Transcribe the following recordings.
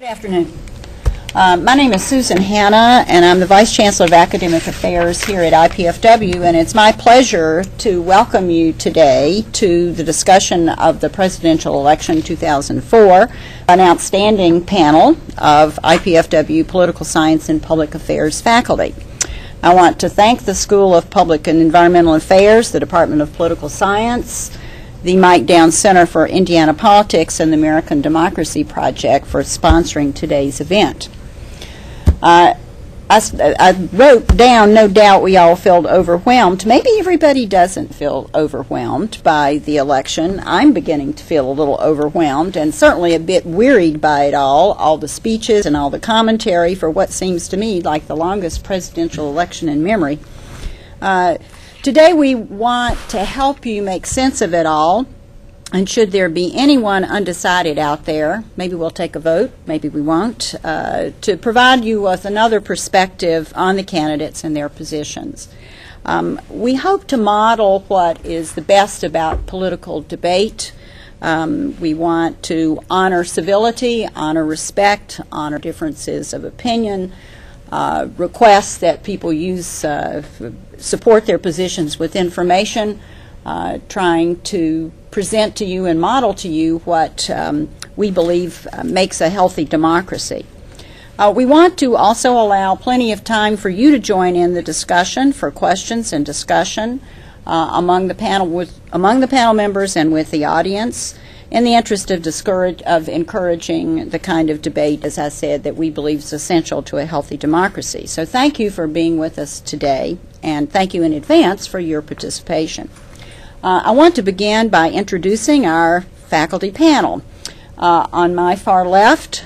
Good afternoon. My name is Susan Hanna, and I'm the Vice Chancellor of Academic Affairs here at IPFW, and it's my pleasure to welcome you today to the discussion of the presidential election 2004, an outstanding panel of IPFW Political Science and Public Affairs faculty. I want to thank the School of Public and Environmental Affairs, the Department of Political Science, the Mike Downs Center for Indiana Politics, and the American Democracy Project for sponsoring today's event. I wrote down, no doubt we all felt overwhelmed. Maybe everybody doesn't feel overwhelmed by the election. I'm beginning to feel a little overwhelmed and certainly a bit wearied by it all the speeches and all the commentary for what seems to me like the longest presidential election in memory. Today we want to help you make sense of it all, and should there be anyone undecided out there, maybe we'll take a vote, maybe we won't, to provide you with another perspective on the candidates and their positions. We hope to model what is the best about political debate. We want to honor civility, honor respect, honor differences of opinion, request that people support their positions with information, trying to present to you and model to you what we believe makes a healthy democracy. We want to also allow plenty of time for you to join in the discussion, for questions and discussion among the panel members and with the audience, in the interest of encouraging the kind of debate, as I said, that we believe is essential to a healthy democracy. So thank you for being with us today, and thank you in advance for your participation. I want to begin by introducing our faculty panel. On my far left,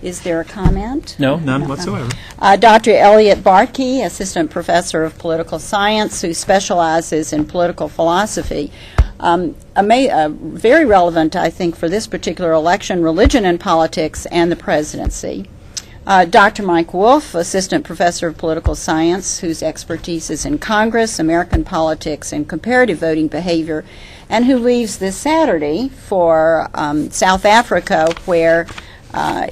is there a comment? No, none whatsoever. Dr. Eliot Bartky, Assistant Professor of Political Science, who specializes in political philosophy. Very relevant, I think, for this particular election, religion and politics and the presidency. Dr. Mike Wolf, Assistant Professor of Political Science, whose expertise is in Congress, American politics, and comparative voting behavior, and who leaves this Saturday for South Africa, where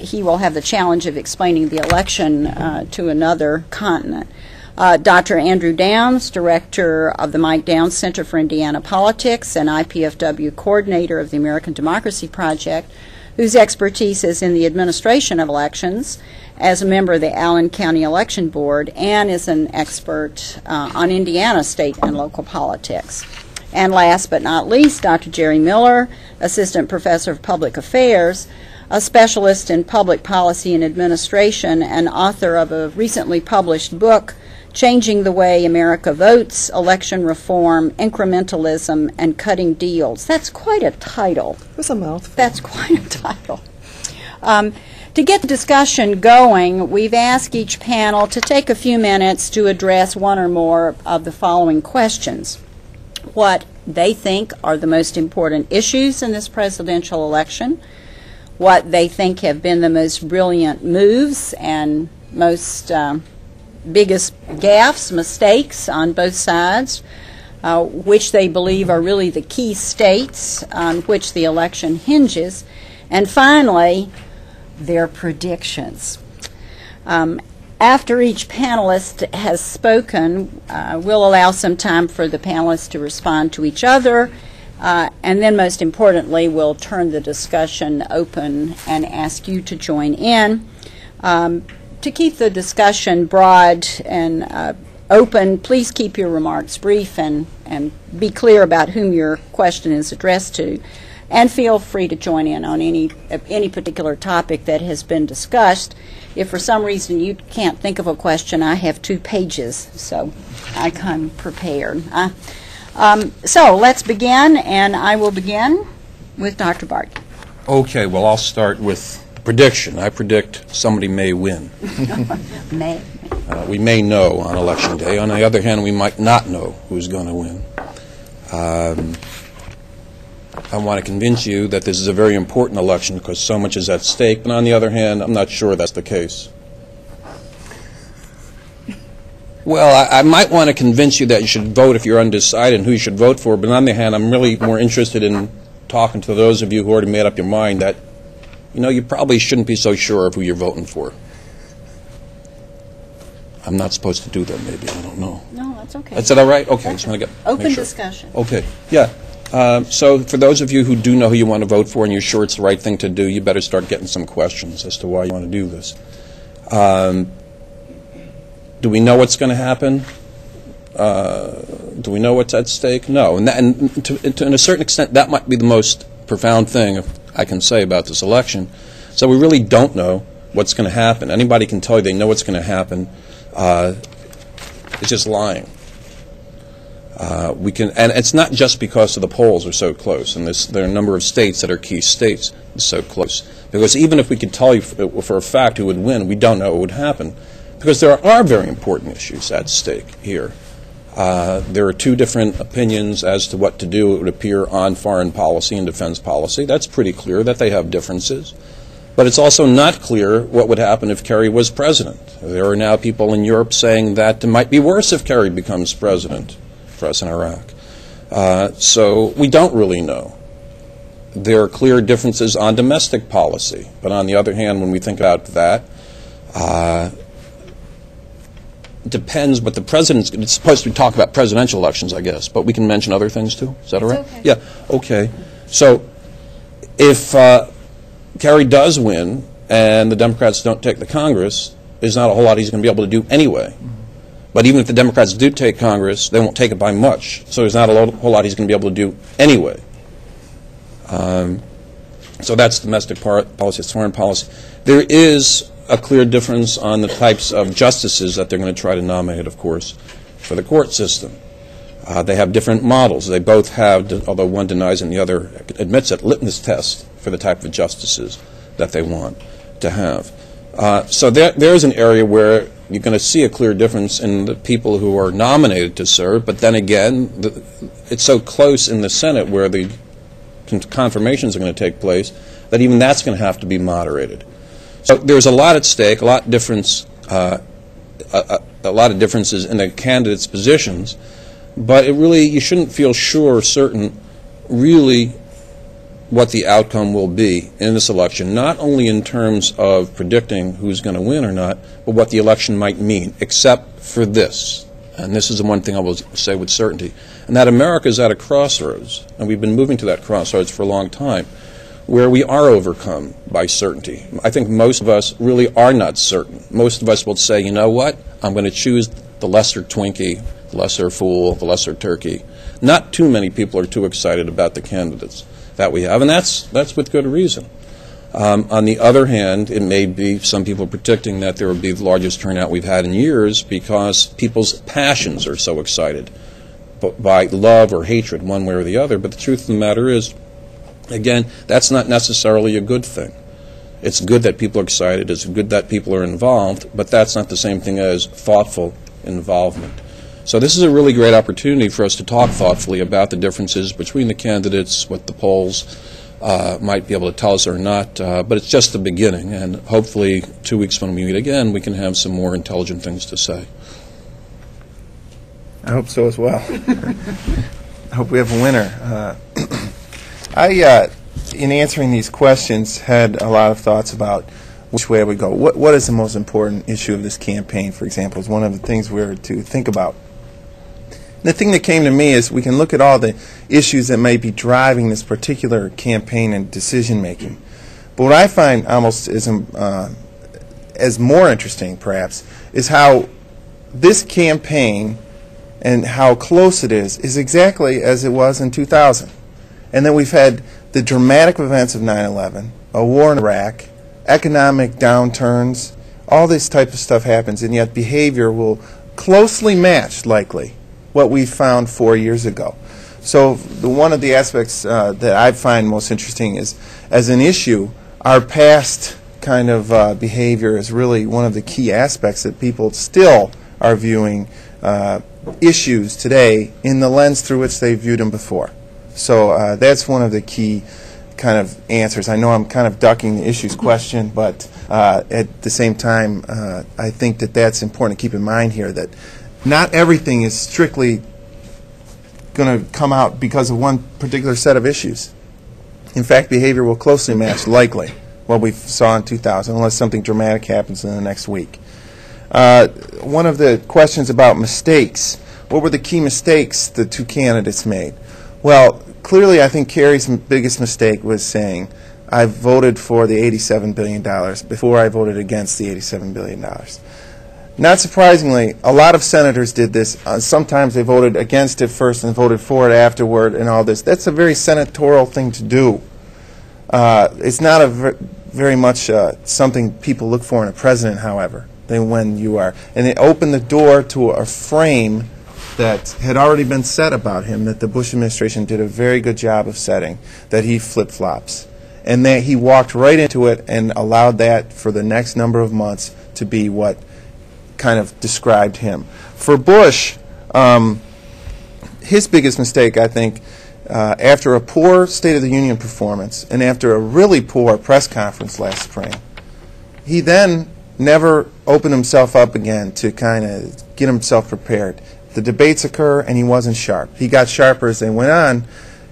he will have the challenge of explaining the election to another continent. Dr. Andrew Downs, Director of the Mike Downs Center for Indiana Politics and IPFW Coordinator of the American Democracy Project, whose expertise is in the administration of elections, as a member of the Allen County Election Board, and is an expert on Indiana state and local politics. And last but not least, Dr. Jerry Miller, Assistant Professor of Public Affairs, a specialist in public policy and administration, and author of a recently published book, Changing the Way America Votes, Election Reform, Incrementalism, and Cutting Deals. That's quite a title. It's a mouthful. That's quite a title. To get the discussion going, we've asked each panel to take a few minutes to address one or more of the following questions. What they think are the most important issues in this presidential election, what they think have been the most brilliant moves and most biggest gaffes, mistakes on both sides, which they believe are really the key states on which the election hinges, and finally, their predictions. After each panelist has spoken, we'll allow some time for the panelists to respond to each other, and then most importantly, we'll turn the discussion open and ask you to join in. To keep the discussion broad and open, please keep your remarks brief and be clear about whom your question is addressed to. And feel free to join in on any particular topic that has been discussed. If for some reason you can't think of a question, I have 2 pages, so I come prepared. So let's begin, and I will begin with Dr. Bartky. Okay, well, I'll start with prediction. I predict somebody may win. May. We may know on Election Day. On the other hand, we might not know who's going to win. I want to convince you that this is a very important election because so much is at stake, but on the other hand, I'm not sure that's the case. Well, I might want to convince you that you should vote if you're undecided and who you should vote for, but on the other hand, I'm really more interested in talking to those of you who already made up your mind that you know, you probably shouldn't be so sure of who you're voting for. I'm not supposed to do that, maybe. I don't know. No, that's okay. Is that all right? Okay. That's Just want to open discussion. Okay. Yeah. So for those of you who do know who you want to vote for and you're sure it's the right thing to do, you better start getting some questions as to why you want to do this. Do we know what's going to happen? Do we know what's at stake? No. And to a certain extent, that might be the most profound thing I can say about this election. So we really don't know what's going to happen. Anybody can tell you they know what's going to happen. It's just lying. And it's not just because the polls are so close, and there are a number of states that are key states so close. Because even if we could tell you for a fact who would win, we don't know what would happen. Because there are very important issues at stake here. There are two different opinions as to what to do, it would appear, on foreign policy and defense policy. That's pretty clear that they have differences. But it's also not clear what would happen if Kerry was president. There are now people in Europe saying that it might be worse if Kerry becomes president for us in Iraq. So we don't really know. There are clear differences on domestic policy. But on the other hand, when we think about that, it depends what the president's. It's supposed to talk about presidential elections, I guess, but we can mention other things too. Is that all right? Okay. Yeah. Okay. So if Kerry does win and the Democrats don't take the Congress, there's not a whole lot he's going to be able to do anyway. But even if the Democrats do take Congress, they won't take it by much. So there's not a whole lot he's going to be able to do anyway. So that's domestic policy, it's foreign policy. There is a clear difference on the types of justices that they're going to try to nominate, of course, for the court system. They have different models. They both have, although one denies and the other admits it, litmus tests for the type of justices that they want to have. So there's an area where you're going to see a clear difference in the people who are nominated to serve, but then again, it's so close in the Senate where the confirmations are going to take place that even that's going to have to be moderated. So there's a lot at stake, a lot of differences in the candidates' positions, but you shouldn't feel sure or certain really what the outcome will be in this election, not only in terms of predicting who's going to win or not, but what the election might mean, except for this. And this is the one thing I will say with certainty, and that America is at a crossroads, and we've been moving to that crossroads for a long time, where we are overcome by certainty. I think most of us really are not certain. Most of us will say, you know what, I'm going to choose the lesser Twinkie, the lesser fool, the lesser turkey. Not too many people are too excited about the candidates that we have, and that's with good reason. On the other hand, it may be some people predicting that there will be the largest turnout we've had in years because people's passions are so excited by love or hatred one way or the other. But the truth of the matter is, again, that's not necessarily a good thing. It's good that people are excited, it's good that people are involved, but that's not the same thing as thoughtful involvement. So this is a really great opportunity for us to talk thoughtfully about the differences between the candidates, what the polls might be able to tell us or not, but it's just the beginning, and hopefully 2 weeks when we meet again, we can have some more intelligent things to say. I hope so as well. I hope we have a winner. In answering these questions, had a lot of thoughts about which way I would go. What is the most important issue of this campaign, for example, is one of the things we're to think about. The thing that came to me is we can look at all the issues that may be driving this particular campaign and decision-making. But what I find almost as more interesting, perhaps, is how this campaign and how close it is exactly as it was in 2000. And then we've had the dramatic events of 9/11, a war in Iraq, economic downturns, all this type of stuff happens, and yet behavior will closely match, likely, what we found 4 years ago. So one of the aspects that I find most interesting is, as an issue, our past kind of behavior is really one of the key aspects that people still are viewing issues today in the lens through which they viewed them before. So that's one of the key kind of answers. I know I'm kind of ducking the issues question, but at the same time, I think that that's important to keep in mind here, that not everything is strictly going to come out because of one particular set of issues. In fact, behavior will closely match, likely, what we saw in 2000, unless something dramatic happens in the next week. One of the questions about mistakes, what were the key mistakes the two candidates made? Well, clearly I think Kerry's biggest mistake was saying, I voted for the $87 billion before I voted against the $87 billion. Not surprisingly, a lot of senators did this. Sometimes they voted against it first and voted for it afterward and all this. That's a very senatorial thing to do. It's not very much something people look for in a president, however, than when you are. And it opened the door to a frame that had already been set about him, that the Bush administration did a very good job of setting, that he flip-flops. And that he walked right into it and allowed that for the next number of months to be what kind of described him. For Bush, his biggest mistake, I think, after a poor State of the Union performance and after a really poor press conference last spring, he then never opened himself up again to kind of get himself prepared. The debates occur and he wasn't sharp. He got sharper as they went on.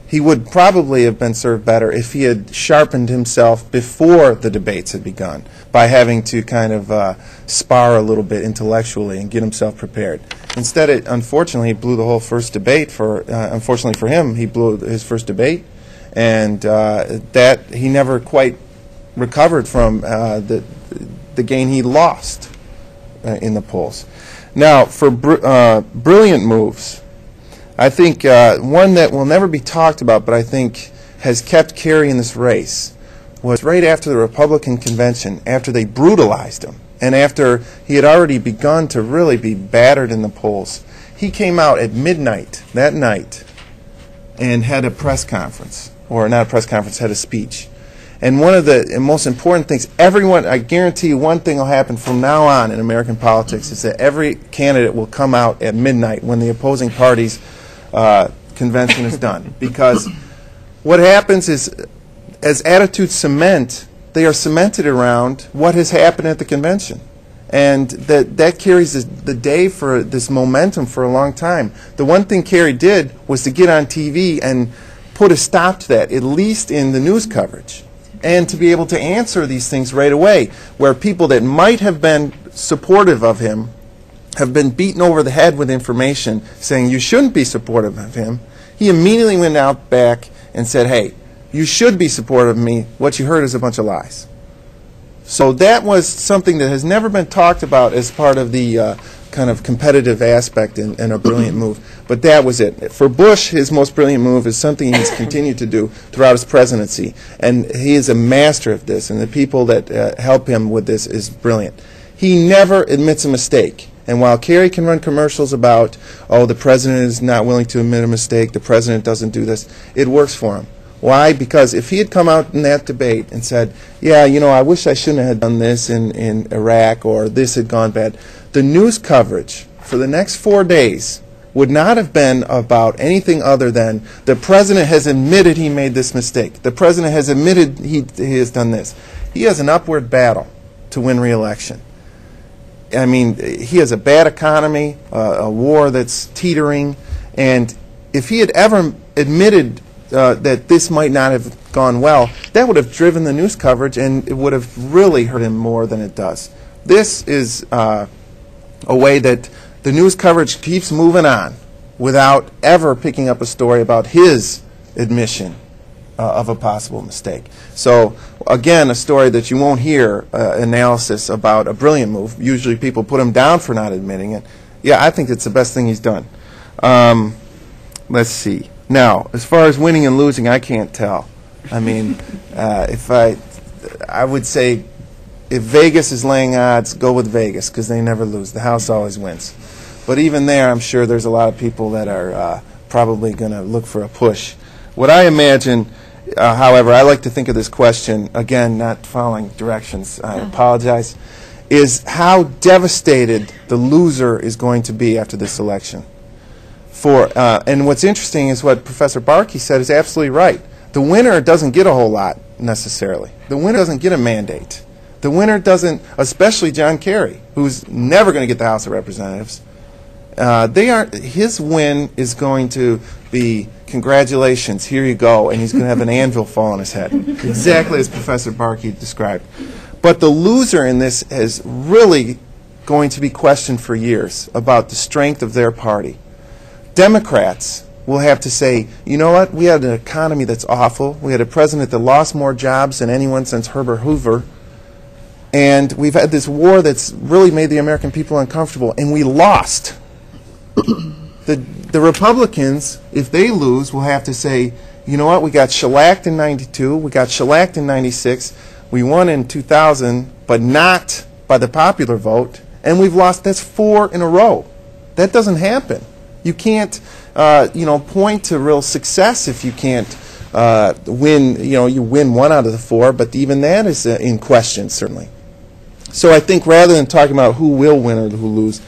He would probably have been served better if he had sharpened himself before the debates had begun by having to kind of spar a little bit intellectually and get himself prepared. Instead, unfortunately, he blew the whole first debate. Unfortunately for him, he blew his first debate, and that he never quite recovered from the gain he lost in the polls. Now, for brilliant moves, I think one that will never be talked about, but I think has kept Kerry in this race, was right after the Republican convention, after they brutalized him, and after he had already begun to really be battered in the polls. He came out at midnight that night and had a press conference, or not a press conference, had a speech. And one of the most important things, I guarantee you one thing will happen from now on in American politics, is that every candidate will come out at midnight when the opposing party's convention is done. Because what happens is, as attitudes cement, they are cemented around what has happened at the convention. And that carries the day for this momentum for a long time. The one thing Kerry did was to get on TV and put a stop to that, at least in the news coverage, and to be able to answer these things right away, where people that might have been supportive of him have been beaten over the head with information saying you shouldn't be supportive of him. He immediately went out back and said, hey, you should be supportive of me. What you heard is a bunch of lies. So that was something that has never been talked about as part of the kind of competitive aspect in a brilliant move. But that was it. For Bush, his most brilliant move is something he's continued to do throughout his presidency. And he is a master of this, and the people that help him with this is brilliant. He never admits a mistake. And while Kerry can run commercials about, oh, the president is not willing to admit a mistake, the president doesn't do this, it works for him. Why? Because if he had come out in that debate and said, yeah, you know, I wish I shouldn't have done this in Iraq, or this had gone bad, the news coverage for the next 4 days would not have been about anything other than the president has admitted he made this mistake. The president has admitted he has done this. He has an upward battle to win re-election. I mean, he has a bad economy, a war that's teetering, and if he had ever admitted that this might not have gone well, that would have driven the news coverage, and it would have really hurt him more than it does. This is a way that the news coverage keeps moving on without ever picking up a story about his admission of a possible mistake. So, again, a story that you won't hear analysis about a brilliant move. Usually people put him down for not admitting it. Yeah, I think it's the best thing he's done. Let's see. Now, as far as winning and losing, I can't tell. I mean, I would say if Vegas is laying odds, go with Vegas, because they never lose. The house always wins. But even there, I'm sure there's a lot of people that are probably going to look for a push. What I imagine, however, I like to think of this question, again, not following directions, I apologize, is how devastated the loser is going to be after this election. And what's interesting is what Professor Bartky said is absolutely right. The winner doesn't get a whole lot, necessarily. The winner doesn't get a mandate. The winner doesn't, especially John Kerry, who's never going to get the House of Representatives. His win is going to be congratulations, here you go, and he's going to have an anvil fall on his head, exactly as Professor Bartky described. But the loser in this is really going to be questioned for years about the strength of their party. Democrats will have to say, you know what, we had an economy that's awful, we had a president that lost more jobs than anyone since Herbert Hoover, and we've had this war that's really made the American people uncomfortable, and we lost. The Republicans, if they lose, will have to say, you know what, we got shellacked in 92, we got shellacked in 96, we won in 2000, but not by the popular vote, and we've lost. That's 4 in a row. That doesn't happen. You can't, point to real success if you can't win. You win 1 out of the 4, but even that is in question, certainly. So I think rather than talking about who will win or who lose,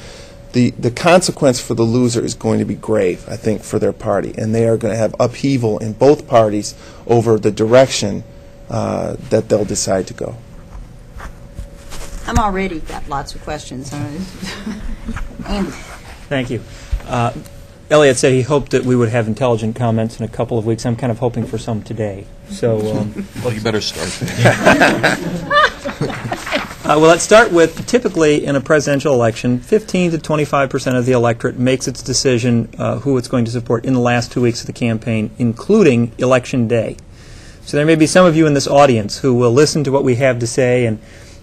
the consequence for the loser is going to be grave, I think, for their party, and they are going to have upheaval in both parties over the direction that they'll decide to go. I'm already got lots of questions. Andy. Thank you. Eliot said he hoped that we would have intelligent comments in a couple of weeks. I'm kind of hoping for some today. So, well, you better start. Well, let's start with, typically in a presidential election, 15 to 25% of the electorate makes its decision who it's going to support in the last 2 weeks of the campaign, including Election Day. So there may be some of you in this audience who will listen to what we have to say, and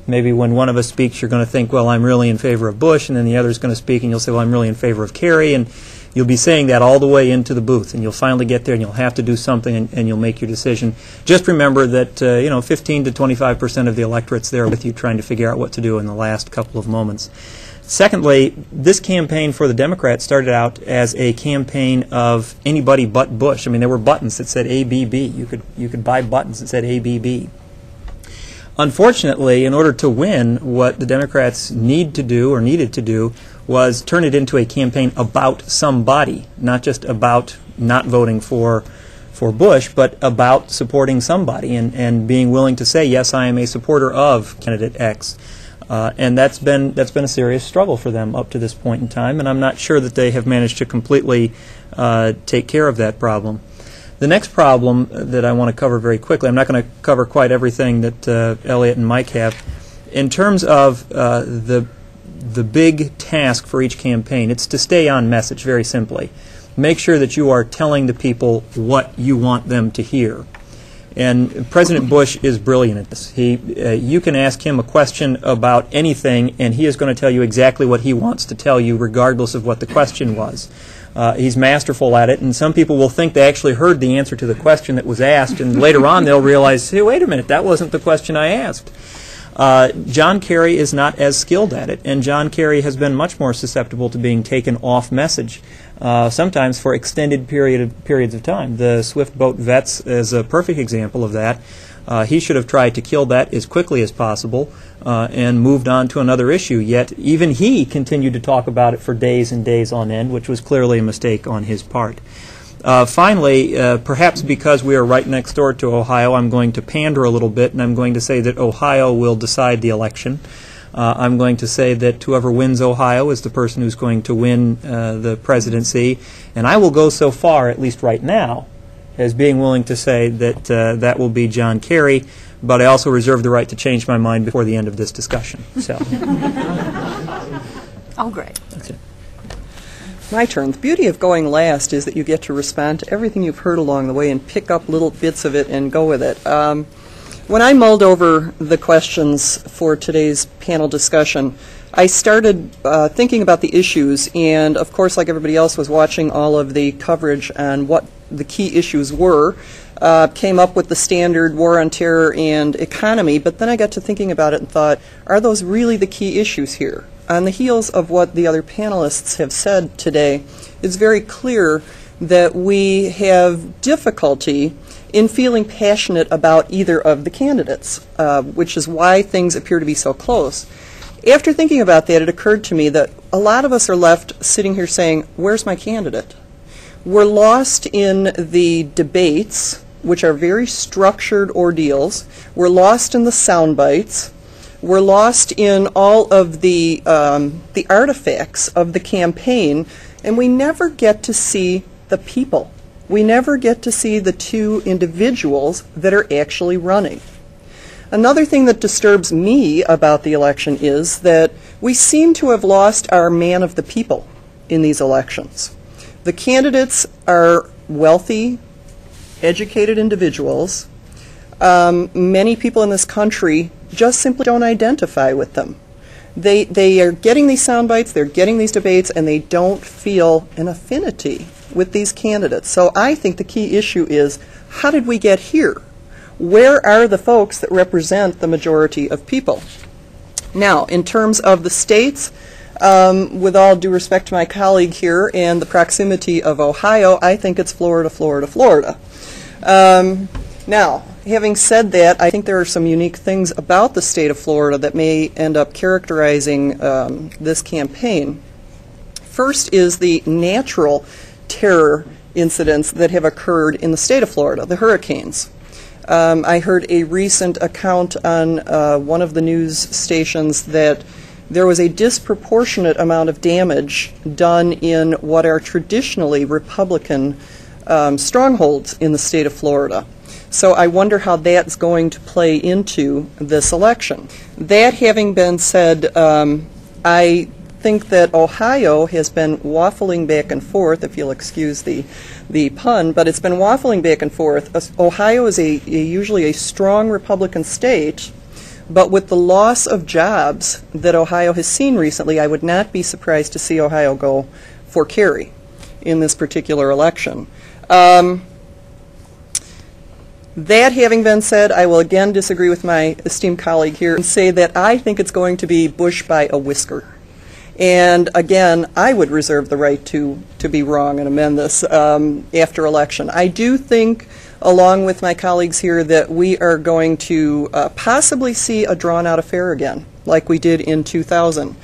maybe when one of us speaks, you're going to think, well, I'm really in favor of Bush, and then the other is going to speak, and you'll say, well, I'm really in favor of Kerry, and you'll be saying that all the way into the booth, and you'll finally get there, and you'll have to do something, and you'll make your decision. Just remember that 15 to 25% of the electorate's there with you trying to figure out what to do in the last couple of moments. Secondly, this campaign for the Democrats started out as a campaign of anybody but Bush. I mean, there were buttons that said ABB. You could buy buttons that said ABB. Unfortunately, in order to win, what the Democrats needed to do was turn it into a campaign about somebody, not just about not voting for Bush, but about supporting somebody and being willing to say, yes, I am a supporter of candidate X. And that's been a serious struggle for them up to this point in time, and I'm not sure that they have managed to completely take care of that problem. The next problem that I want to cover very quickly, I'm not going to cover quite everything that Eliot and Mike have. In terms of the big task for each campaign, it's to stay on message, very simply. Make sure that you are telling the people what you want them to hear. And President Bush is brilliant at this. You can ask him a question about anything, and he is going to tell you exactly what he wants to tell you, regardless of what the question was. He's masterful at it, and some people will think they actually heard the answer to the question that was asked, and later on they'll realize, hey, wait a minute, that wasn't the question I asked. John Kerry is not as skilled at it, and John Kerry has been much more susceptible to being taken off message, sometimes for extended periods of time. The Swift Boat Vets is a perfect example of that. He should have tried to kill that as quickly as possible and moved on to another issue, yet even he continued to talk about it for days and days on end, which was clearly a mistake on his part. Finally, perhaps because we are right next door to Ohio, I'm going to pander a little bit, and I'm going to say that Ohio will decide the election. I'm going to say that whoever wins Ohio is the person who's going to win the presidency, and I will go so far, at least right now, as being willing to say that that will be John Kerry, but I also reserve the right to change my mind before the end of this discussion. So. Oh, great. That's it. My turn. The beauty of going last is that you get to respond to everything you've heard along the way and pick up little bits of it and go with it. When I mulled over the questions for today's panel discussion, I started thinking about the issues, and of course, like everybody else, was watching all of the coverage on what the key issues were, came up with the standard war on terror and economy, but then I got to thinking about it and thought, are those really the key issues here? On the heels of what the other panelists have said today, it's very clear that we have difficulty in feeling passionate about either of the candidates, which is why things appear to be so close. After thinking about that, it occurred to me that a lot of us are left sitting here saying, where's my candidate? We're lost in the debates, which are very structured ordeals. We're lost in the sound bites. We're lost in all of the artifacts of the campaign, and we never get to see the people We never get to see the two individuals that are actually running. Another thing that disturbs me about the election is that we seem to have lost our man of the people in these elections. The candidates are wealthy, educated individuals. Many people in this country just simply don't identify with them. They are getting these sound bites, they're getting these debates, and they don't feel an affinity with these candidates. So I think the key issue is, how did we get here? Where are the folks that represent the majority of people? Now, in terms of the states, with all due respect to my colleague here and the proximity of Ohio, I think it's Florida, Florida, Florida. Now, having said that, I think there are some unique things about the state of Florida that may end up characterizing this campaign. First is the natural terror incidents that have occurred in the state of Florida, the hurricanes. I heard a recent account on one of the news stations that there was a disproportionate amount of damage done in what are traditionally Republican strongholds in the state of Florida. So I wonder how that's going to play into this election. That having been said, I think that Ohio has been waffling back and forth, if you'll excuse the pun, but it's been waffling back and forth. Ohio is usually a strong Republican state, but with the loss of jobs that Ohio has seen recently, I would not be surprised to see Ohio go for Kerry in this particular election. That having been said, I will again disagree with my esteemed colleague here and say that I think it's going to be Bush by a whisker. And again, I would reserve the right to be wrong and amend this after election. I do think, along with my colleagues here, that we are going to possibly see a drawn-out affair again, like we did in 2000.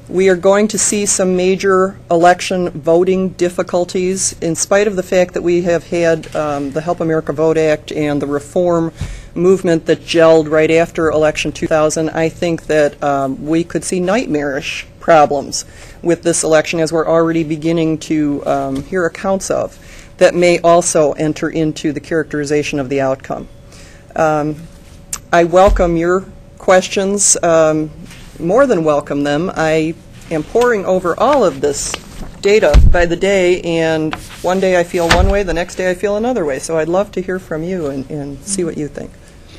We are going to see some major election voting difficulties, in spite of the fact that we have had the Help America Vote Act and the reform movement that gelled right after election 2000. I think that we could see nightmarish problems with this election, as we're already beginning to hear accounts of, that may also enter into the characterization of the outcome. I welcome your questions, more than welcome them. I am poring over all of this data by the day, and one day I feel one way, the next day I feel another way. So I'd love to hear from you and see what you think.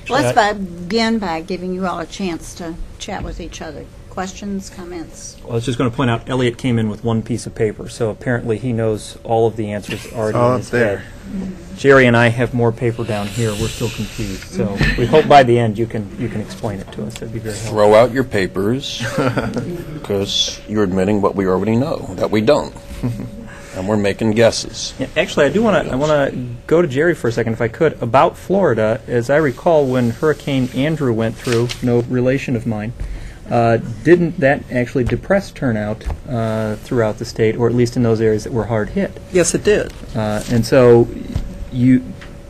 Let's begin by giving you all a chance to chat with each other. Questions, comments? Well, I was just going to point out, Eliot came in with one piece of paper, so apparently he knows all of the answers already in his head. Jerry and I have more paper down here. We're still confused, so we hope by the end you can explain it to us. That'd be very helpful. Throw out your papers, because you're admitting what we already know, that we don't. And we're making guesses. Yeah, actually, I want to go to Jerry for a second, if I could, about Florida. As I recall, when Hurricane Andrew went through, no relation of mine, didn't that actually depress turnout throughout the state, or at least in those areas that were hard hit? Yes, it did. And so,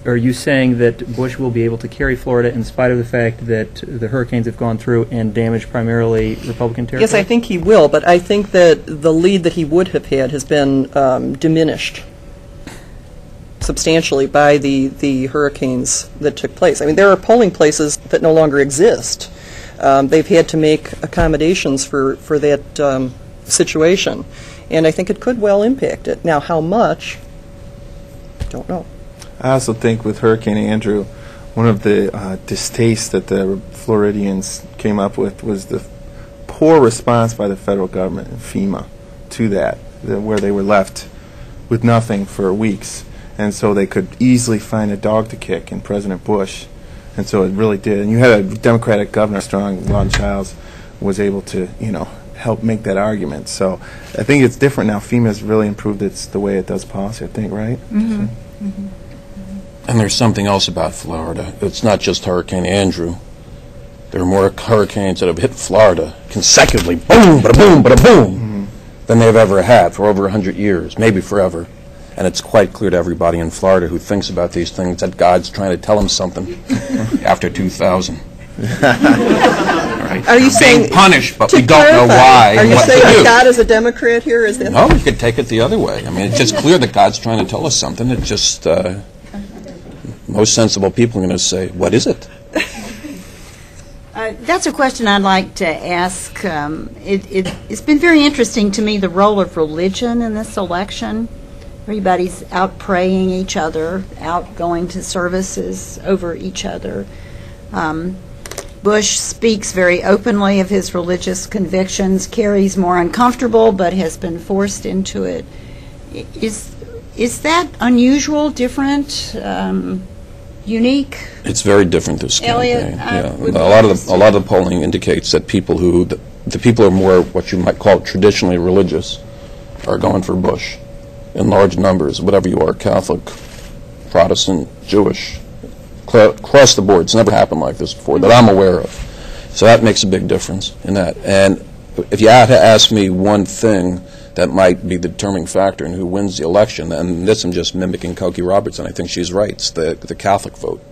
are you saying that Bush will be able to carry Florida in spite of the fact that the hurricanes have gone through and damaged primarily Republican territory? Yes, I think he will, but I think that the lead that he would have had has been diminished substantially by the hurricanes that took place. I mean, there are polling places that no longer exist. They've had to make accommodations for that situation, and I think it could well impact it. Now, how much? Don't know. I also think with Hurricane Andrew, one of the distastes that the Floridians came up with was the poor response by the federal government and FEMA to that, where they were left with nothing for weeks. And so they could easily find a dog to kick in President Bush. And so it really did. And you had a Democratic governor, strong, Ron Childs, was able to, help make that argument. So I think it's different now. FEMA's really improved the way it does policy, I think, right? Mm-hmm. Mm-hmm. And there's something else about Florida. It's not just Hurricane Andrew. There are more hurricanes that have hit Florida consecutively, boom, ba-da-boom, ba-da-boom, than they've ever had for over 100 years, maybe forever. And it's quite clear to everybody in Florida who thinks about these things that God's trying to tell them something after 2000. All right. right? Are you saying being punished, but to we don't know clarify, why Are and you what saying to that do. God is a Democrat here? Is that No, you could take it the other way. I mean, it's just clear that God's trying to tell us something. It's just most sensible people are going to say, "What is it?" That's a question I'd like to ask. It's been very interesting to me, the role of religion in this election. Everybody's out praying each other, out going to services over each other. Bush speaks very openly of his religious convictions. Kerry's more uncomfortable, but has been forced into it. Is that unusual, different, unique? It's very different this Eliot, campaign. A lot of the polling indicates that the people who are more what you might call traditionally religious are going for Bush in large numbers, whatever you are, Catholic, Protestant, Jewish, across the board. It's never happened like this before that I'm aware of. So that makes a big difference in that. And if you had to ask me one thing that might be the determining factor in who wins the election, and this I'm just mimicking Cokie Robertson, I think she's right, it's the Catholic vote.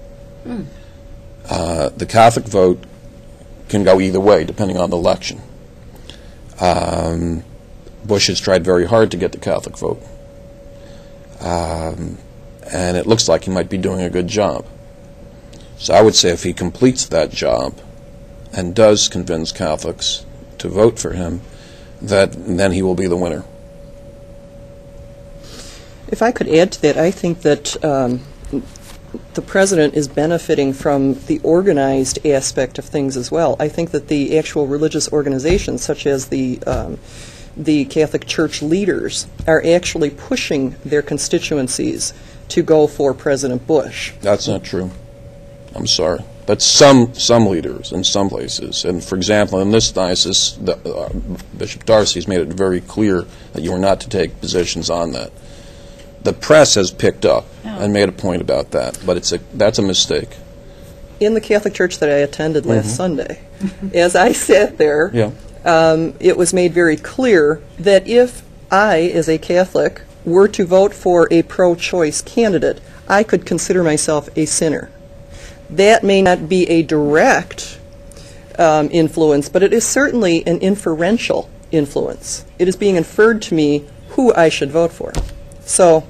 The Catholic vote can go either way depending on the election. Bush has tried very hard to get the Catholic vote. And it looks like he might be doing a good job. So I would say if he completes that job and does convince Catholics to vote for him, that then he will be the winner. If I could add to that, I think that the president is benefiting from the organized aspect of things as well. I think that the actual religious organizations, such as the Catholic Church leaders, are actually pushing their constituencies to go for President Bush. That's not true. I'm sorry. But some leaders in some places, and for example, in this diocese, Bishop Darcy has made it very clear that you are not to take positions on that. The press has picked up and made a point about that, but that's a mistake. In the Catholic Church that I attended last Sunday, as I sat there, it was made very clear that if I, as a Catholic, were to vote for a pro-choice candidate, I could consider myself a sinner. That may not be a direct influence, but it is certainly an inferential influence. It is being inferred to me who I should vote for. So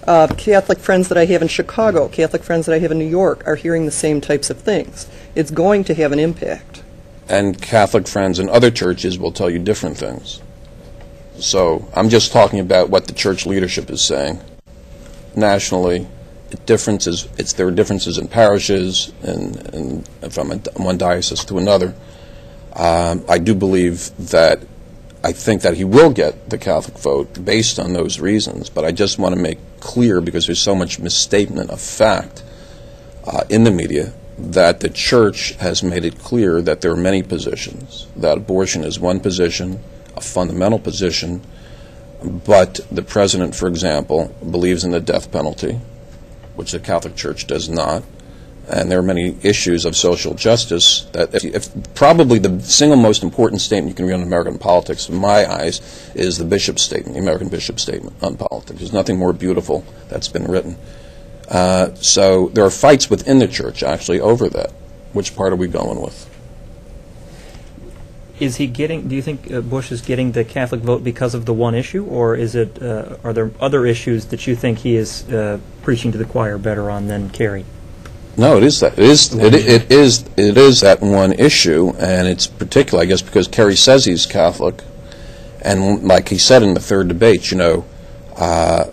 Catholic friends that I have in Chicago, Catholic friends that I have in New York are hearing the same types of things. It's going to have an impact. And Catholic friends in other churches will tell you different things. So I'm just talking about what the church leadership is saying. Nationally, there are differences in parishes and from one diocese to another. I do believe that I think that he will get the Catholic vote based on those reasons, but I just want to make clear, because there's so much misstatement of fact in the media, that the church has made it clear that there are many positions, that abortion is one position, a fundamental position, but the president, for example, believes in the death penalty, which the Catholic Church does not. And there are many issues of social justice that if probably the single most important statement you can read on American politics, in my eyes, is the bishop's statement, the American bishop's statement on politics. There's nothing more beautiful that's been written. So there are fights within the church, actually, over that. Which part are we going with? Is he getting? Do you think Bush is getting the Catholic vote because of the one issue, or is it? Are there other issues that you think he is preaching to the choir better on than Kerry? No, it is that. It is that one issue, and it's particular, I guess, because Kerry says he's Catholic, and like he said in the third debate, I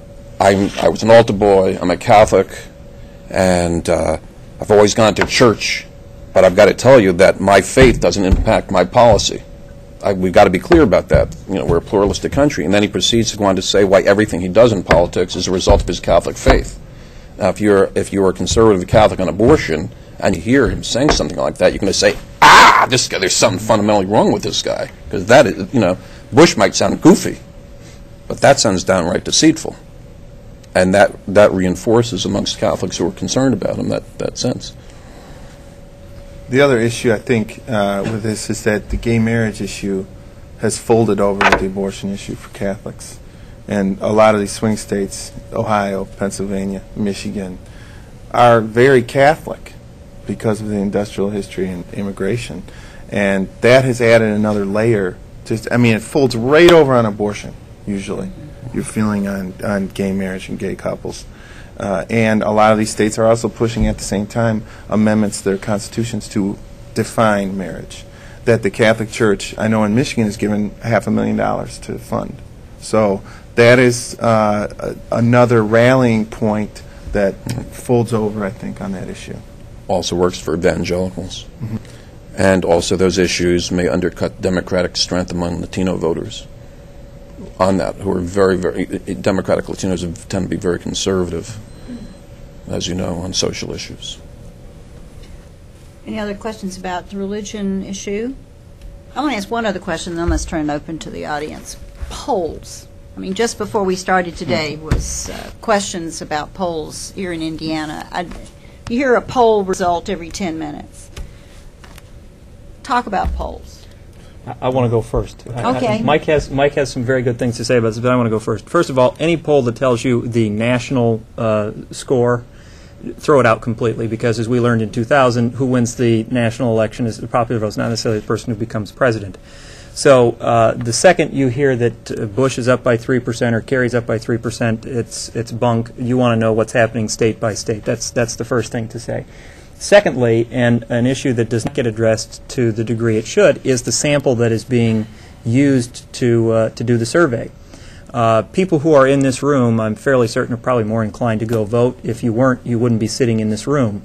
was an altar boy. I'm a Catholic, and I've always gone to church. But I've got to tell you that my faith doesn't impact my policy. We've got to be clear about that. We're a pluralistic country. And then he proceeds to go on to say why everything he does in politics is a result of his Catholic faith. Now, if you're a conservative Catholic on abortion and you hear him saying something like that, you're going to say, this guy, there's something fundamentally wrong with this guy. Because that is, Bush might sound goofy, but that sounds downright deceitful. And that reinforces amongst Catholics who are concerned about him that sense. The other issue, I think, with this is that the gay marriage issue has folded over with the abortion issue for Catholics. And a lot of these swing states, Ohio, Pennsylvania, Michigan, are very Catholic because of the industrial history and immigration. And that has added another layer. I mean, it folds right over on abortion, usually. Your feeling on gay marriage and gay couples. And a lot of these states are also pushing at the same time amendments to their constitutions to define marriage. That the Catholic Church, I know in Michigan, has given $500,000 to fund. So that is another rallying point that folds over, I think, on that issue. Also works for evangelicals. And also those issues may undercut Democratic strength among Latino voters on that, who are very, very, Democratic Latinos tend to be very conservative, as you know, on social issues. Any other questions about the religion issue? I want to ask one other question, then let's turn it open to the audience. Polls. I mean, just before we started today was questions about polls here in Indiana. You hear a poll result every 10 minutes. Talk about polls. I want to go first. Okay. Mike has some very good things to say about this, but I want to go first. First of all, any poll that tells you the national score, throw it out completely, because as we learned in 2000, who wins the national election is the popular vote, not necessarily the person who becomes president. So the second you hear that Bush is up by 3% or Kerry's up by 3%, it's bunk. You want to know what's happening state by state. That's the first thing to say. Secondly, and an issue that does not get addressed to the degree it should, is the sample that is being used to do the survey. People who are in this room, I'm fairly certain, are probably more inclined to go vote. If you weren't, you wouldn't be sitting in this room.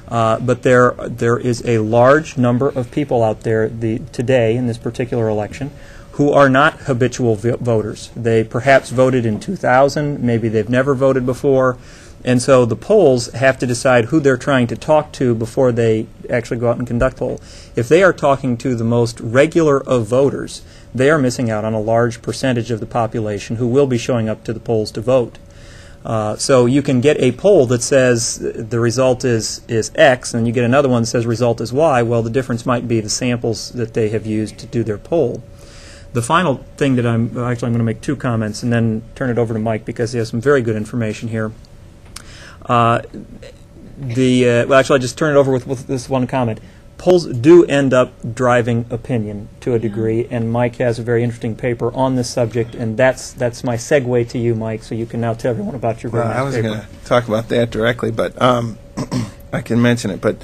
But there is a large number of people out there today in this particular election who are not habitual voters. They perhaps voted in 2000, maybe they've never voted before. And so the polls have to decide who they're trying to talk to before they actually go out and conduct the poll. If they are talking to the most regular of voters, they are missing out on a large percentage of the population who will be showing up to the polls to vote. So you can get a poll that says the result is X, and you get another one that says result is Y. Well, the difference might be the samples that they have used to do their poll. The final thing that I'm going to make two comments and then turn it over to Mike because he has some very good information here. Well, actually, I'll just turn it over with this one comment. Polls do end up driving opinion to a degree, and Mike has a very interesting paper on this subject, and that's my segue to you, Mike, so you can now tell everyone about your very nice paper. I was going to talk about that directly, but I can mention it. But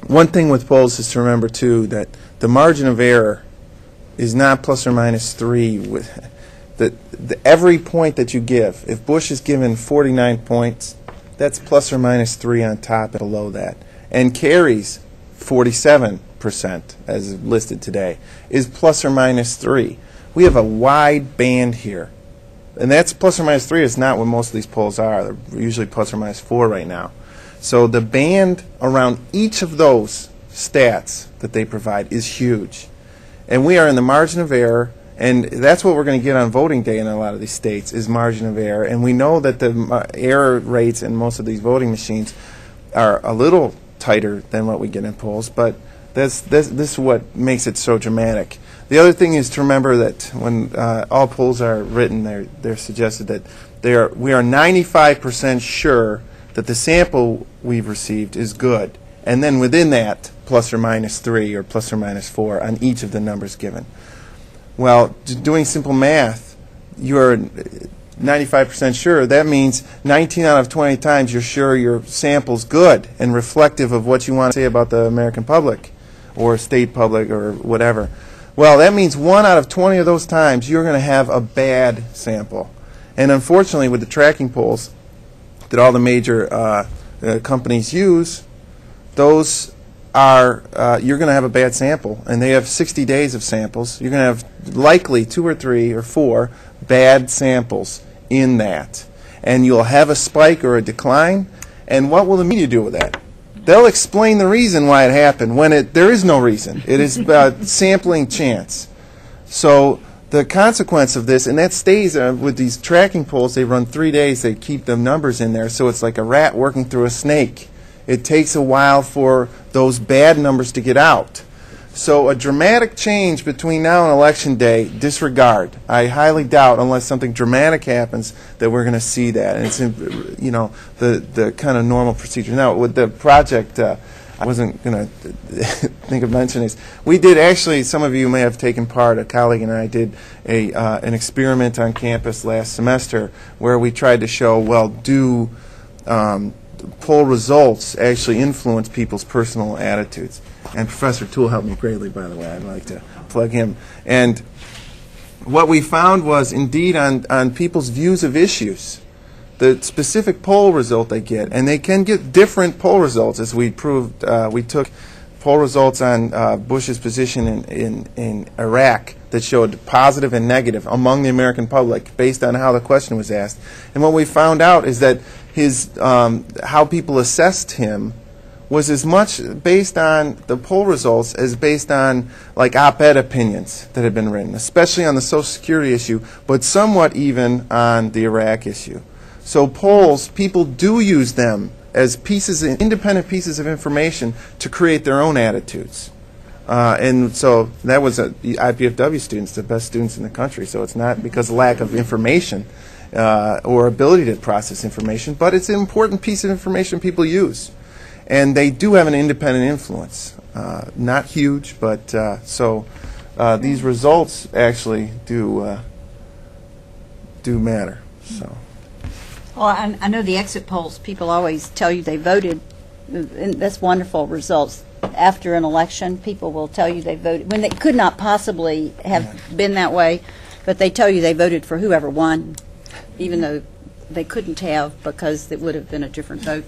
one thing with polls is to remember, too, that the margin of error is not plus or minus 3. Every point that you give, if Bush is given 49 points, that's plus or minus 3 on top and below that. And Kerry's 47%, as listed today, is plus or minus 3. We have a wide band here. And that's plus or minus 3 is not what most of these polls are. They're usually plus or minus 4 right now. So the band around each of those stats that they provide is huge. And we are in the margin of error. And that's what we're going to get on voting day in a lot of these states is margin of error. And we know that the error rates in most of these voting machines are a little tighter than what we get in polls, but this is what makes it so dramatic. The other thing is to remember that when all polls are written, they're suggested that we are 95% sure that the sample we've received is good. And then within that, plus or minus 3 or plus or minus 4 on each of the numbers given. Well, doing simple math, you're 95% sure. That means 19 out of 20 times you're sure your sample's good and reflective of what you want to say about the American public or state public or whatever. Well, that means 1 out of 20 of those times you're going to have a bad sample. And unfortunately, with the tracking polls that all the major companies use, those are you're going to have a bad sample, and they have 60 days of samples. You're going to have likely 2 or 3 or 4 bad samples in that, and you'll have a spike or a decline. And what will the media do with that? They'll explain the reason why it happened when there is no reason. It is sampling chance. So the consequence of this, and that stays with these tracking polls, they run 3 days. They keep the numbers in there, so it's like a rat working through a snake. It takes a while for those bad numbers to get out. So a dramatic change between now and Election Day, disregard. I highly doubt, unless something dramatic happens, that we're going to see that. And it's the kind of normal procedure. Now, with the project, I I wasn't going to think of mentioning this. We did actually, some of you may have taken part, a colleague and I did an experiment on campus last semester where we tried to show, well, do poll results actually influence people's personal attitudes? And Professor Toole helped me greatly, by the way. I'd like to plug him. And what we found was, indeed, on people's views of issues, the specific poll result they get, and they can get different poll results, as we proved. We took poll results on Bush's position in Iraq that showed positive and negative among the American public based on how the question was asked. And what we found out is that his how people assessed him was as much based on the poll results as based on like op-ed opinions that had been written, especially on the Social Security issue, but somewhat even on the Iraq issue. So polls, people do use them as independent pieces of information to create their own attitudes. And so that was the IPFW students, the best students in the country. So it's not because of lack of information or ability to process information, but it's an important piece of information people use. And they do have an independent influence. Not huge, but so these results actually do matter. So. Well, I know the exit polls, people always tell you they voted, and that's wonderful results. After an election, people will tell you they voted, when they could not possibly have been that way, but they tell you they voted for whoever won, even though they couldn't have because it would have been a different vote.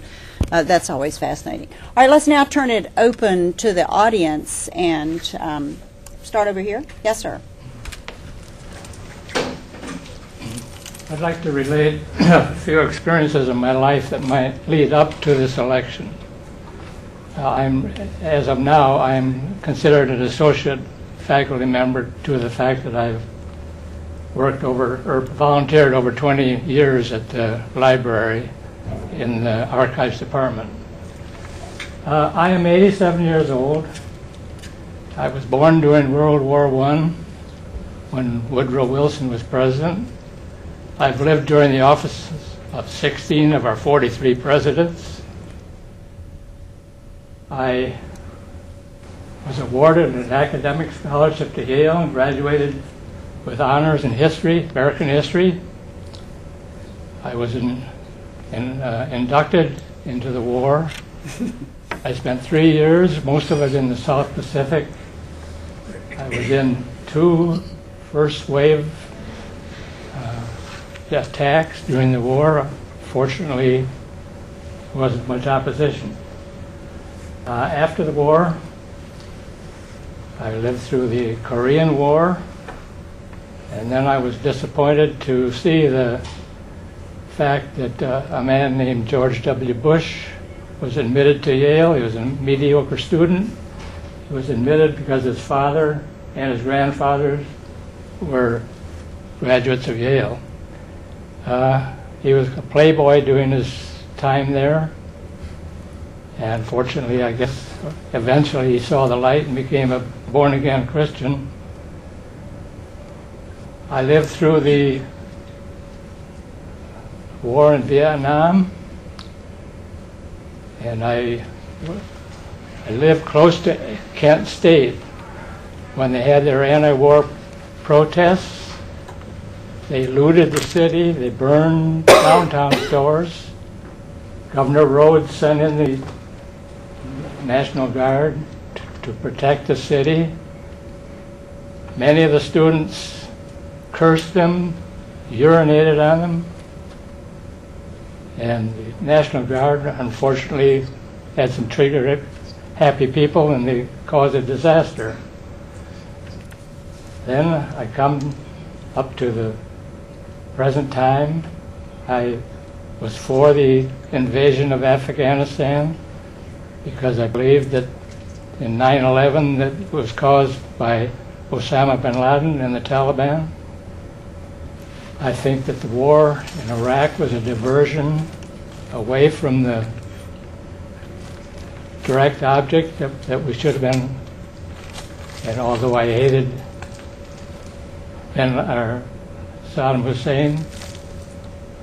That's always fascinating. All right, let's now turn it open to the audience and start over here. Yes, sir. I'd like to relate a few experiences in my life that might lead up to this election. As of now, I'm considered an associate faculty member due to the fact that I've worked or volunteered over 20 years at the library in the archives department. I am 87 years old. I was born during World War I when Woodrow Wilson was president. I've lived during the offices of 16 of our 43 presidents. I was awarded an academic scholarship to Yale and graduated with honors in history, American history. I was inducted into the war. I spent 3 years, most of it in the South Pacific. I was in 2 first wave attacks during the war. Fortunately, there wasn't much opposition. After the war, I lived through the Korean War, and then I was disappointed to see the fact that a man named George W. Bush was admitted to Yale. He was a mediocre student. He was admitted because his father and his grandfathers were graduates of Yale. He was a playboy during his time there, and fortunately, I guess, eventually he saw the light and became a born-again Christian. I lived through the war in Vietnam, and I lived close to Kent State when they had their anti-war protests. They looted the city, they burned downtown stores. Governor Rhodes sent in the National Guard to protect the city. Many of the students cursed them, urinated on them, and the National Guard unfortunately had some trigger-happy people and they caused a disaster. Then I come up to the present time. I was for the invasion of Afghanistan because I believed that in 9/11 that was caused by Osama bin Laden and the Taliban. I think that the war in Iraq was a diversion away from the direct object that we should have been. And although I hated Saddam Hussein,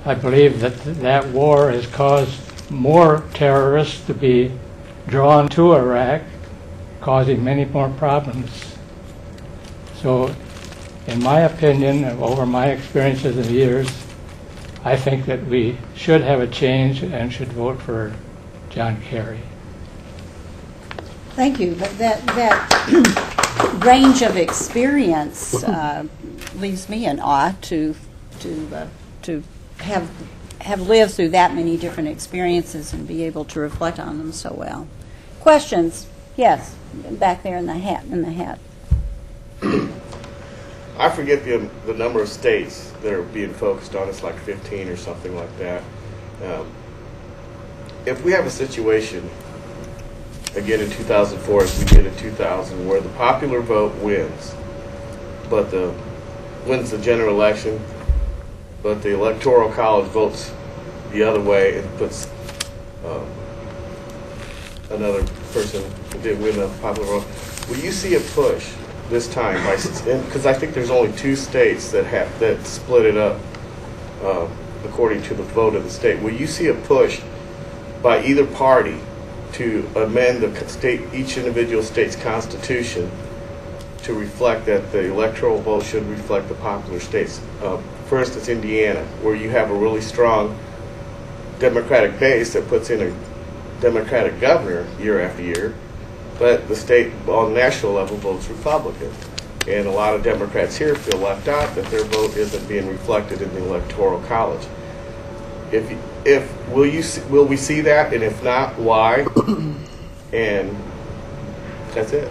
I believe that that war has caused more terrorists to be drawn to Iraq, causing many more problems. So, in my opinion, and over my experiences of years, I think that we should have a change and should vote for John Kerry. Thank you. But that range of experience leaves me in awe to have lived through that many different experiences and be able to reflect on them so well. Questions? Yes, back there in the hat. I forget the number of states that are being focused on. It's like 15 or something like that. If we have a situation, again in 2004 as we did in 2000, where the popular vote wins, but wins the general election, but the Electoral College votes the other way and puts another person who did win the popular vote, will you see a push this time? Because I think there's only 2 states that split it up according to the vote of the state. Will you see a push by either party to amend each individual state's constitution to reflect that the electoral vote should reflect the popular states? For instance, Indiana, where you have a really strong Democratic base that puts in a Democratic governor year after year, but the state on the national level votes Republican. And a lot of Democrats here feel left out, that their vote isn't being reflected in the Electoral College. Will we see that, and if not, why? And that's it.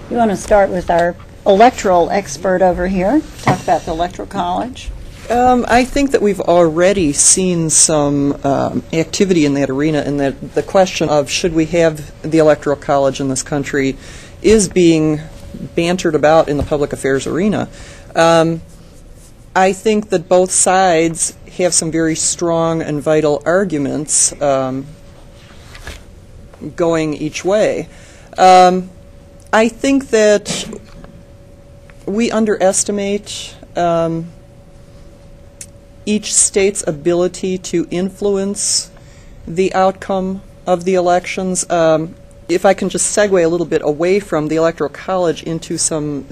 You want to start with our electoral expert over here, talk about the Electoral College? I think that we've already seen some activity in that arena, and that the question of should we have the Electoral College in this country is being bantered about in the public affairs arena. I think that both sides have some very strong and vital arguments going each way. I think that we underestimate each state's ability to influence the outcome of the elections. If I can just segue a little bit away from the Electoral College into some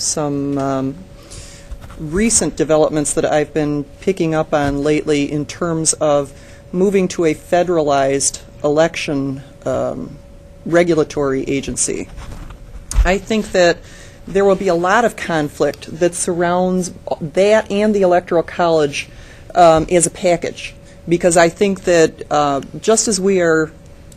recent developments that I've been picking up on lately in terms of moving to a federalized election regulatory agency. I think that there will be a lot of conflict that surrounds that and the Electoral College as a package, because I think that just as we are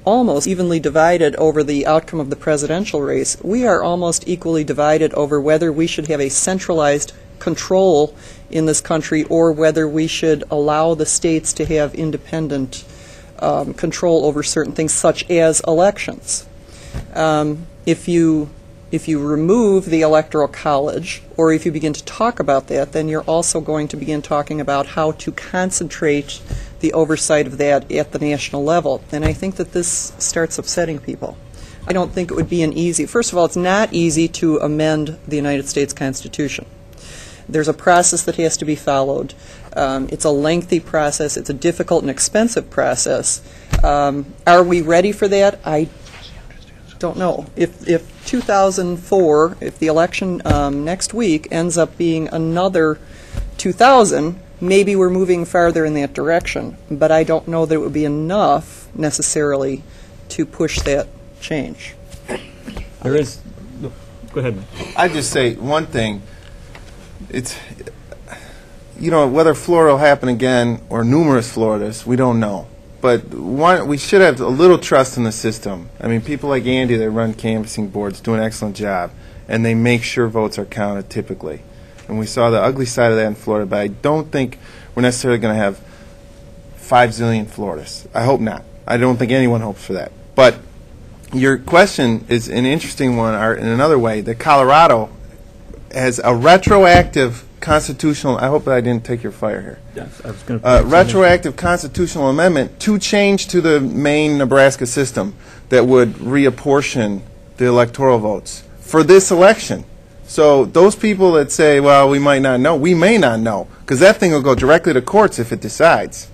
almost evenly divided over the outcome of the presidential race, we are almost equally divided over whether we should have a centralized control in this country or whether we should allow the states to have independent control over certain things, such as elections. If you remove the Electoral College, or if you begin to talk about that, then you're also going to begin talking about how to concentrate the oversight of that at the national level. And I think that this starts upsetting people. I don't think it would be an easy, first of all, it's not easy to amend the United States Constitution. There's a process that has to be followed. It's a lengthy process. It's a difficult and expensive process. Are we ready for that? I don't know. If 2004, if the election next week ends up being another 2000, maybe we're moving farther in that direction. But I don't know that it would be enough necessarily to push that change. There is. Go ahead. I just say one thing. It's, whether Florida will happen again or numerous Floridas, we don't know. But we should have a little trust in the system. I mean, people like Andy that run canvassing boards do an excellent job, and they make sure votes are counted typically. And we saw the ugly side of that in Florida, but I don't think we're necessarily going to have 5 zillion Floridas. I hope not. I don't think anyone hopes for that. But your question is an interesting one, or in another way, that Colorado has a retroactive constitutional, I hope that I didn't take your fire here. Yes, I was going to retroactive constitutional amendment to change to the main Nebraska system that would reapportion the electoral votes for this election. So those people that say, well, we might not know, we may not know, because that thing will go directly to courts if it decides.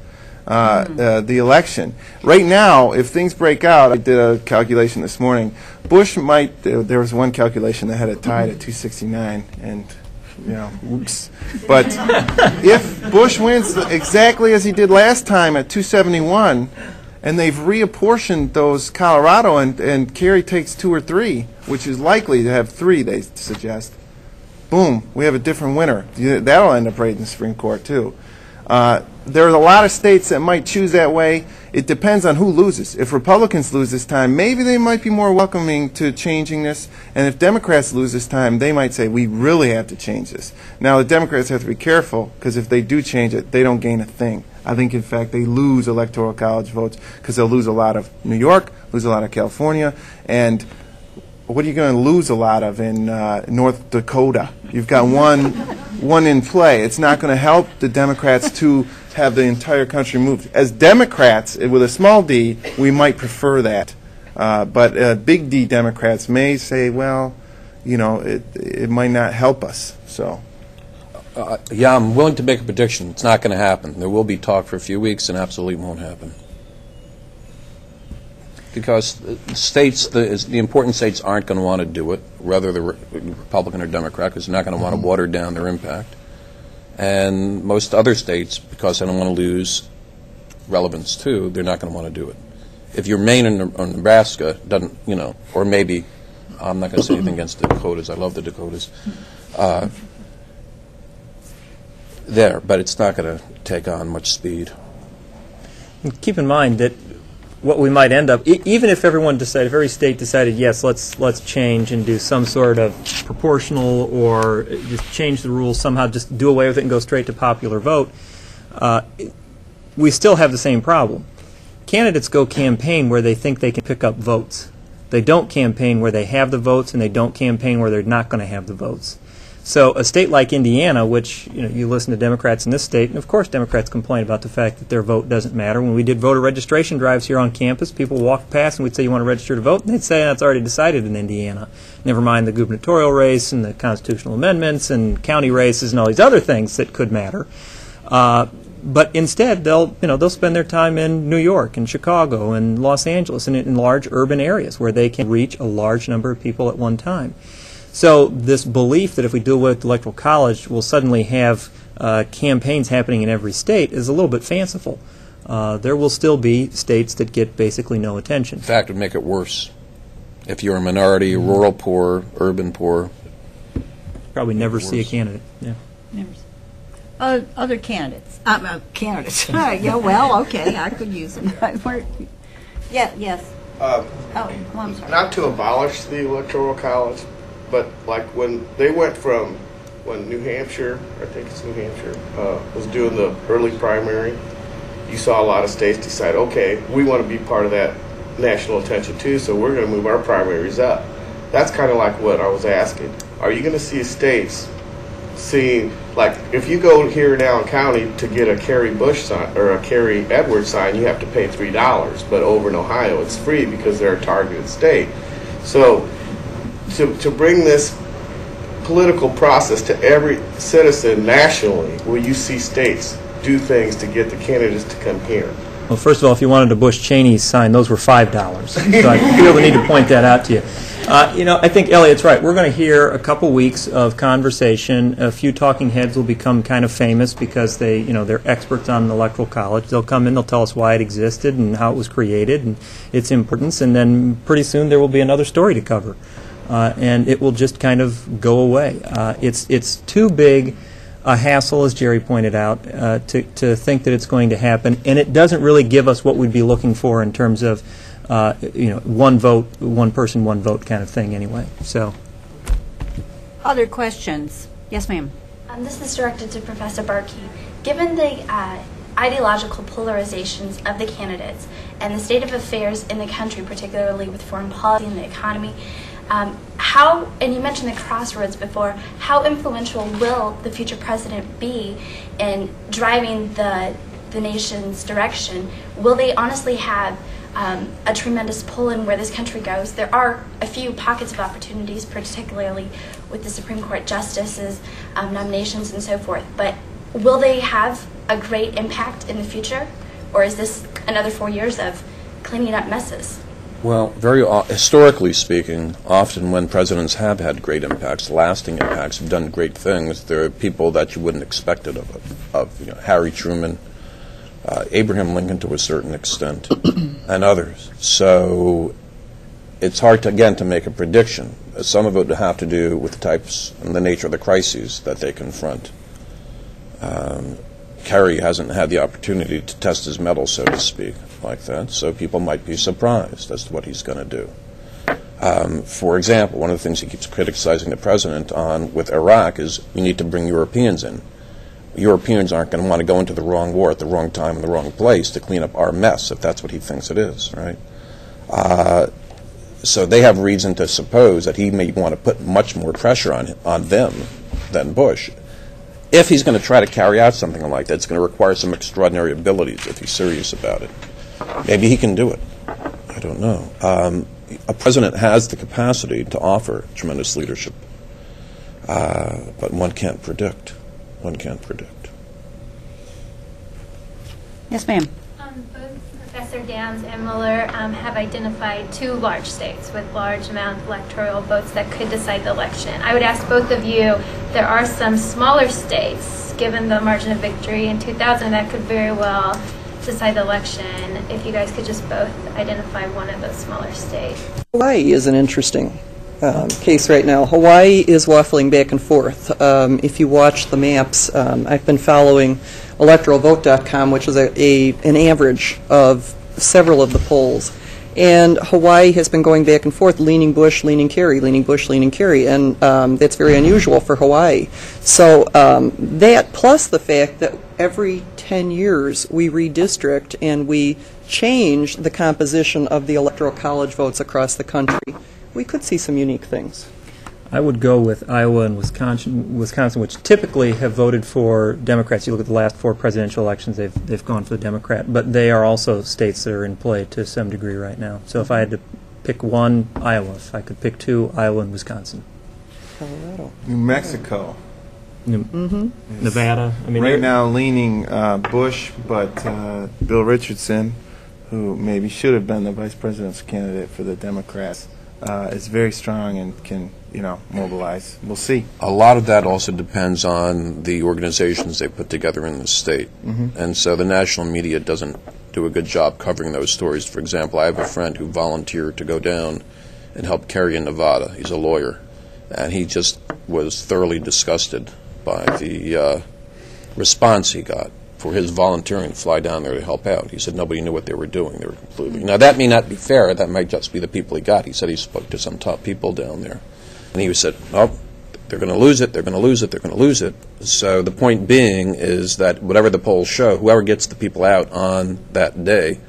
the election. Right now, if things break out, I did a calculation this morning. Bush might. There was one calculation that had it tied at 269, and oops. But if Bush wins exactly as he did last time at 271, and they've reapportioned those Colorado, and Kerry takes 2 or 3, which is likely to have 3, they suggest. Boom, we have a different winner. That'll end up right in the Supreme Court, too. There are a lot of states that might choose that way. It depends on who loses. If Republicans lose this time, maybe they might be more welcoming to changing this. And if Democrats lose this time, they might say, we really have to change this. Now, the Democrats have to be careful, because if they do change it, they don't gain a thing. I think, in fact, they lose Electoral College votes, because they'll lose a lot of New York, lose a lot of California, and what are you going to lose a lot of in North Dakota? You've got one in play. It's not going to help the Democrats to have the entire country moved. As Democrats, with a small d, we might prefer that. But big D Democrats may say, well, it might not help us. So. Yeah, I'm willing to make a prediction. It's not going to happen. There will be talk for a few weeks, and absolutely won't happen. Because states, the important states aren't going to want to do it, whether they're Republican or Democrat, because they're not going to want to water down their impact. And most other states, because they don't want to lose relevance too, they're not going to want to do it. If you're Maine or Nebraska, doesn't, or maybe, I'm not going to say anything against the Dakotas. I love the Dakotas. But it's not going to take on much speed. Keep in mind that what we might end up, even if everyone decided, if every state decided, yes, let's change and do some sort of proportional or just change the rules somehow, just do away with it and go straight to popular vote, we still have the same problem. Candidates go campaign where they think they can pick up votes. They don't campaign where they have the votes, and they don't campaign where they're not going to have the votes. So a state like Indiana, which you listen to Democrats in this state, and of course Democrats complain about the fact that their vote doesn't matter. When we did voter registration drives here on campus, people walked past and we'd say, you want to register to vote? And they'd say, that's already decided in Indiana. Never mind the gubernatorial race and the constitutional amendments and county races and all these other things that could matter. But instead, they'll spend their time in New York and Chicago and Los Angeles and in large urban areas where they can reach a large number of people at one time. So this belief that if we do away with the Electoral College, we'll suddenly have campaigns happening in every state is a little bit fanciful. There will still be states that get basically no attention. In fact, it would make it worse. If you're a minority, rural poor, urban poor. Probably never see a candidate. Yeah. Never. Other candidates. Candidates. Yeah, well, okay, I could use them. Yeah, yes. I'm sorry. Not to abolish the Electoral College, but like when they went from when New Hampshire, I think it's New Hampshire, was doing the early primary, you saw a lot of states decide, okay, we want to be part of that national attention too, so we're going to move our primaries up. That's kind of like what I was asking. Are you going to see states seeing, like, if you go here in Allen County to get a Kerry Bush sign or a Kerry Edwards sign, you have to pay $3, but over in Ohio it's free because they're a targeted state. So to bring this political process to every citizen nationally, will you see states do things to get the candidates to come here? Well, first of all, if you wanted a Bush-Cheney sign, those were $5. So I feel the need to point that out to you. I think Eliot's right. We're going to hear a couple weeks of conversation. A few talking heads will become kind of famous because they're experts on the Electoral College. They'll come in, they'll tell us why it existed and how it was created and its importance, and then pretty soon there will be another story to cover. And it will just kind of go away. It's too big a hassle, as Jerry pointed out, to think that it's going to happen, and it doesn't really give us what we'd be looking for in terms of one vote, one person, one vote kind of thing anyway. So, other questions? Yes, ma'am. This is directed to Professor Bartky. Given the ideological polarizations of the candidates and the state of affairs in the country, particularly with foreign policy and the economy, how, and you mentioned the crossroads before, how influential will the future president be in driving the nation's direction? Will they honestly have a tremendous pull in where this country goes? There are a few pockets of opportunities, particularly with the Supreme Court justices, nominations, and so forth, but will they have a great impact in the future? Or is this another 4 years of cleaning up messes? Well, historically speaking, often when presidents have had great impacts, lasting impacts, have done great things, there are people that you wouldn't expect it of Harry Truman, Abraham Lincoln to a certain extent, and others. So it's hard, to make a prediction. Some of it would have to do with the types and the nature of the crises that they confront. Kerry hasn't had the opportunity to test his mettle, so to speak, like that, so people might be surprised as to what he's going to do. For example, one of the things he keeps criticizing the president on with Iraq is we need to bring Europeans in. Europeans aren't going to want to go into the wrong war at the wrong time in the wrong place to clean up our mess, if that's what he thinks it is, right? So they have reason to suppose that he may want to put much more pressure on them than Bush. If he's going to try to carry out something like that, it's going to require some extraordinary abilities if he's serious about it. Maybe he can do it. I don't know. A president has the capacity to offer tremendous leadership, but one can't predict. One can't predict. Yes, ma'am. Both Professor Downs and Mueller have identified 2 large states with large amount of electoral votes that could decide the election. I would ask both of you, there are some smaller states, given the margin of victory in 2000, that could very well decide the election. If you guys could just both identify one of those smaller states. Hawaii is an interesting case right now. Hawaii is waffling back and forth. If you watch the maps, I've been following electoralvote.com, which is an average of several of the polls. And Hawaii has been going back and forth, leaning Bush, leaning Kerry, leaning Bush, leaning Kerry, and that's very unusual for Hawaii. So that, plus the fact that every 10 years we redistrict and we change the composition of the Electoral College votes across the country, we could see some unique things. I would go with Iowa and Wisconsin, which typically have voted for Democrats. You look at the last 4 presidential elections, they've gone for the Democrat. But they are also states that are in play to some degree right now. So if I had to pick one, Iowa. If I could pick 2, Iowa and Wisconsin. Colorado. New Mexico. Nevada. I mean, right now leaning Bush, but Bill Richardson, who maybe should have been the vice president's candidate for the Democrats, is very strong and can, mobilize. We'll see. A lot of that also depends on the organizations they put together in the state. And so the national media doesn't do a good job covering those stories. For example, I have a friend who volunteered to go down and help Kerry in Nevada. He's a lawyer. And he just was thoroughly disgusted by the response he got for his volunteering to fly down there to help out. He said nobody knew what they were doing. They were completely... Now, that may not be fair. That might just be the people he got. He said he spoke to some top people down there. And he said, oh, they're going to lose it, they're going to lose it, they're going to lose it. So the point being is that whatever the polls show, whoever gets the people out on that day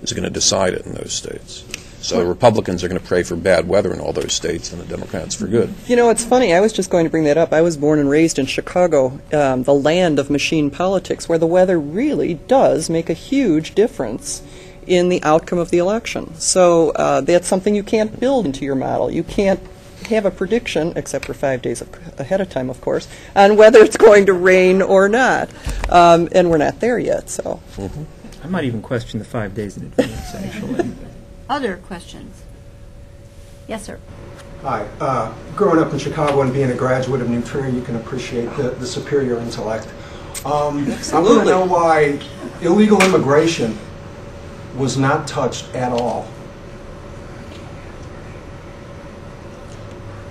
is going to decide it in those states. So the Republicans are going to pray for bad weather in all those states and the Democrats for good. It's funny. I was just going to bring that up. I was born and raised in Chicago, the land of machine politics, where the weather really does make a huge difference in the outcome of the election. So that's something you can't build into your model. You can't have a prediction, except for 5 days ahead of time, of course, on whether it's going to rain or not. And we're not there yet, so. I might even question the 5 days in advance, actually. Other questions? Yes, sir. Hi. Growing up in Chicago and being a graduate of New Trier, you can appreciate the superior intellect. I want to know why illegal immigration was not touched at all.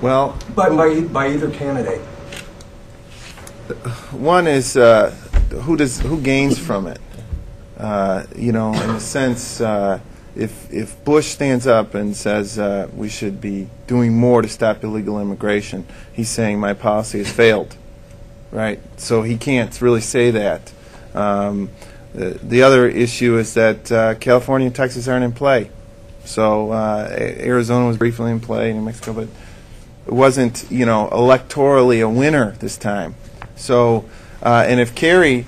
Well, by either candidate. One is who gains from it. In a sense, if Bush stands up and says we should be doing more to stop illegal immigration, he's saying my policy has failed, right? So he can't really say that. The other issue is that California and Texas aren't in play. So Arizona was briefly in play, New Mexico, but it wasn't, electorally a winner this time. So, and if Kerry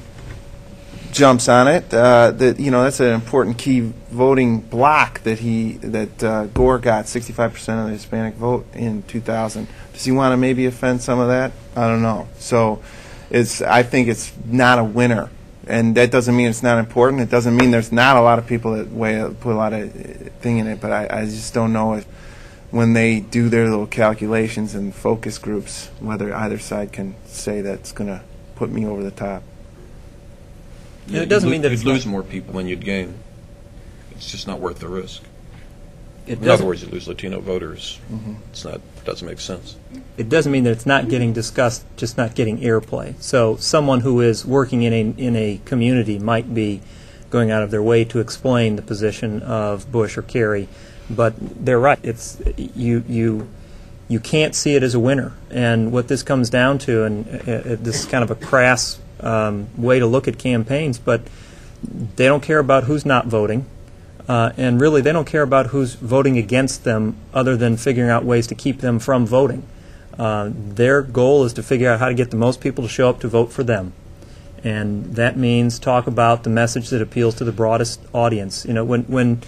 jumps on it, that's an important key voting block that Gore got 65% of the Hispanic vote in 2000. Does he want to maybe offend some of that? I don't know. So, I think it's not a winner. and that doesn't mean it's not important. It doesn't mean there's not a lot of people that put a lot of thing in it, but I just don't know if when they do their little calculations and focus groups, whether either side can say that's going to put me over the top. Yeah, it doesn't mean that you'd lose more people than you'd gain. It's just not worth the risk. In other words, you lose Latino voters. It's not. Doesn't make sense. It doesn't mean that it's not getting discussed, just not getting airplay. So someone who is working in a community might be going out of their way to explain the position of Bush or Kerry, but they're right. It's you can't see it as a winner. And what this comes down to, and this is kind of a crass way to look at campaigns, but they don't care about who's not voting. And really, they don't care about who's voting against them other than figuring out ways to keep them from voting. Their goal is to figure out how to get the most people to show up to vote for them. And that means talk about the message that appeals to the broadest audience. You know, when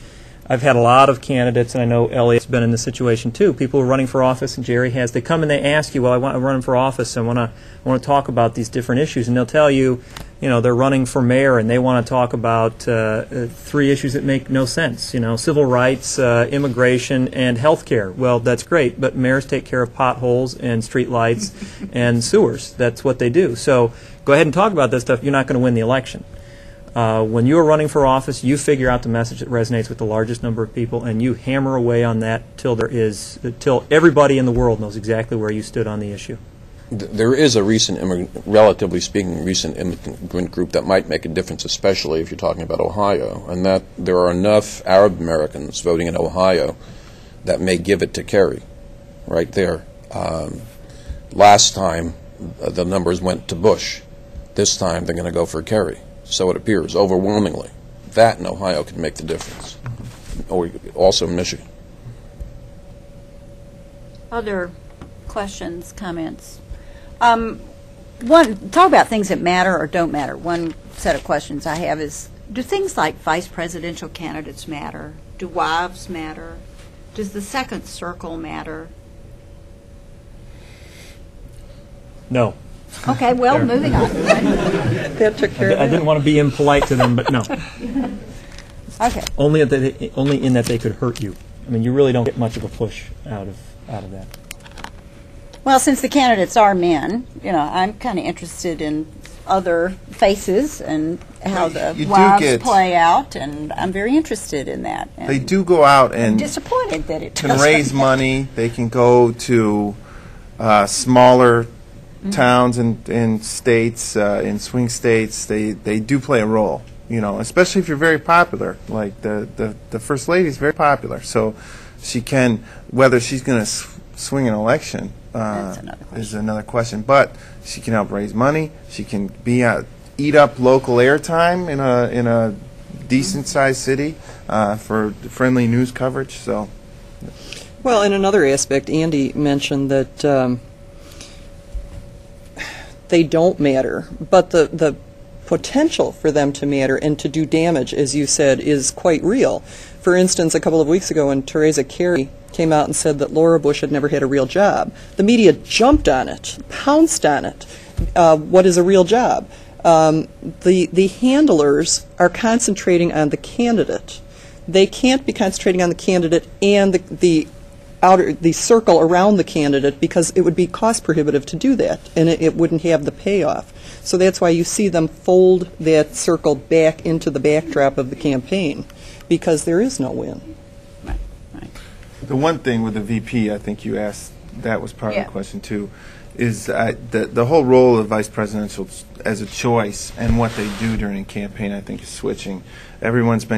I've had a lot of candidates, and I know Eliot's been in this situation too, people who are running for office, and Jerry has, they come and they ask you, well, I'm running for office, and I want to talk about these different issues, and they'll tell you, you know, they're running for mayor and they want to talk about 3 issues that make no sense, you know, civil rights, immigration, and health care. Well, that's great, but mayors take care of potholes and street lights and sewers. That's what they do. So go ahead and talk about that stuff. You're not going to win the election. When you're running for office, you figure out the message that resonates with the largest number of people, and you hammer away on that till everybody in the world knows exactly where you stood on the issue. There is a relatively speaking, recent immigrant group that might make a difference, especially if you're talking about Ohio, and that there are enough Arab Americans voting in Ohio that may give it to Kerry, right there. Last time, the numbers went to Bush. This time, they're going to go for Kerry. So it appears, overwhelmingly. That in Ohio could make the difference, or also Michigan. Other questions, comments? Talk about things that matter or don't matter. One set of questions I have is, do things like vice presidential candidates matter? Do wives matter? Does the second circle matter? No. Okay, well, moving on. That took care of I didn't want to be impolite to them, but no. Okay. Only in that they could hurt you. I mean, you really don't get much of a push out of that. Well, since the candidates are men, you know, I'm kind of interested in other faces and how the wives play out, and I'm very interested in that. And they do go out and I'm disappointed that it can raise money. They can go to smaller towns and states, in swing states. They do play a role, you know, especially if you're very popular. Like the First Lady is very popular, so she can, whether she's going to swing an election is another question. But she can help raise money. She can eat up local airtime in a decent-sized city for friendly news coverage. So, well, in another aspect, Andy mentioned that they don't matter, but the potential for them to matter and to do damage, as you said, is quite real. For instance, a couple of weeks ago when Teresa Kerry came out and said that Laura Bush had never had a real job, the media jumped on it, pounced on it. What is a real job? The handlers are concentrating on the candidate. They can't be concentrating on the candidate and the circle around the candidate, because it would be cost prohibitive to do that, and it wouldn't have the payoff. So that's why you see them fold that circle back into the backdrop of the campaign, because there is no win. Right. The one thing with the VP, I think you asked, that was part of the question too, is the whole role of vice presidential as a choice and what they do during a campaign, I think, is switching. Everyone's been